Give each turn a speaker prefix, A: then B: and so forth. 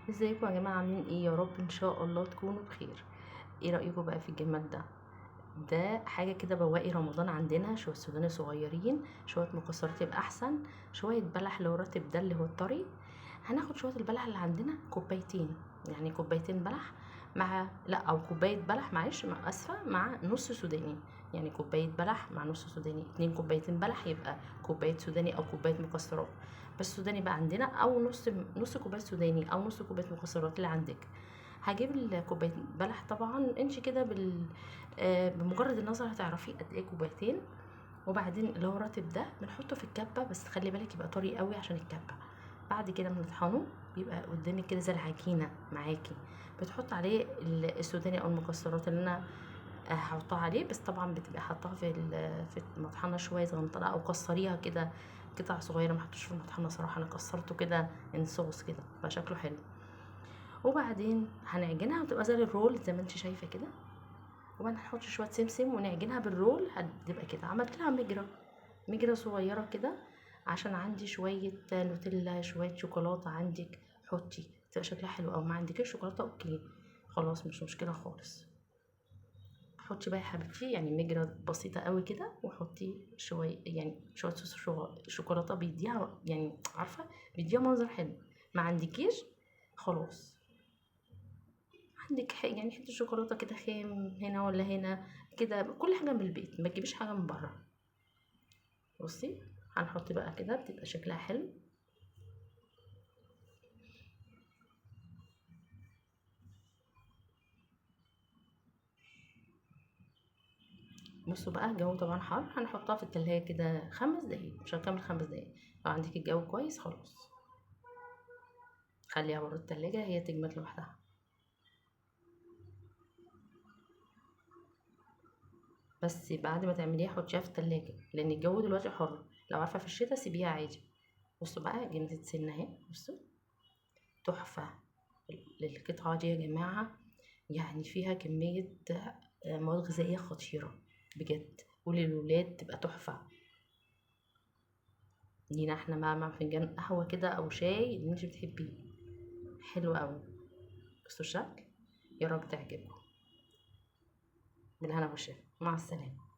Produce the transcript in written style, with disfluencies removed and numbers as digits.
A: ازيكم يا جماعه؟ عاملين ايه؟ يا رب ان شاء الله تكونوا بخير. ايه رايكم بقى في الجمال ده حاجه كده بواقي رمضان عندنا. شويه سوداني صغيرين، شويه مكسرات يبقى احسن، شويه بلح اللي هو راتب ده اللي هو الطري. هناخد شويه البلح اللي عندنا كوبايتين، يعني كوبايتين بلح مع لا او كوبايه بلح، معلش اسفه، مع نص سوداني. يعني كوبايه بلح مع نص سوداني، 2 كوبايتين بلح يبقى كوبايه سوداني او كوبايه مكسرات. بس سوداني بقى عندنا، او نص كوبايه سوداني او نص كوبايه مكسرات اللي عندك. هجيب الكوبايه بلح، طبعا انت كده بمجرد النظر هتعرفي قد ايه كوبايتين. وبعدين اللي هو راتب ده بنحطه في الكبه، بس خلي بالك يبقى طري قوي عشان الكبه. بعد كده بنطحنه، بيبقى قدامك كده زي العجينه معاكي. بتحط عليه السوداني او المكسرات اللي انا هحطها عليه، بس طبعا بتبقى حطها في المطحنه شويه صغنطه، او كسريها كده قطع صغيره. ما حطوش في المطحنه صراحه، انا كسرته كده ان صوص كده بقى شكله حلو. وبعدين هنعجنها وتبقى زي الرول زي ما انت شايفه كده. وبعدين هنحط شويه سمسم ونعجنها بالرول، هتبقى كده عملت لها مجرى صغيره كده. عشان عندي شويه نوتيلا، شويه شوكولاته عندك حطي، تبقى شكلها حلو. او ما عندكش شوكولاته اوكي، خلاص مش مشكله خالص. حطي بقى يا حبيبتي يعني مجرى بسيطه قوي كده، وحطي شويه يعني شويه صوص شوكولاته، بيديها يعني عارفه، بيديها منظر حلو. ما عندكيش خلاص، عندك يعني حته شوكولاته كده خام هنا ولا هنا كده، كل حاجه من البيت، ما تجيبيش حاجه من بره. بصي، هنحط بقى كده بتبقى شكلها حلو. بصوا بقى الجو طبعا حر، هنحطها في التلاجة كده 5 دقايق، مش هنكمل 5 دقايق. لو عندك الجو كويس خلاص خليها بره التلاجة هي تجمد لوحدها. بس بعد ما تعمليها حطيها في التلاجة، لان الجو دلوقتي حر. لو عارفه في الشتا سيبيها عادي. بصوا بقى جمدت سنه اهي، بصوا تحفه. القطعه دي يا جماعه يعني فيها كميه مواد غذائيه خطيره بجد، وللولاد تبقى تحفه. لينا احنا مع فنجان قهوه كده او شاي اللي انت بتحبيه، حلو قوي. بصوا الشكل، يا رب تعجبكم. بالهنا والشفا، مع السلامه.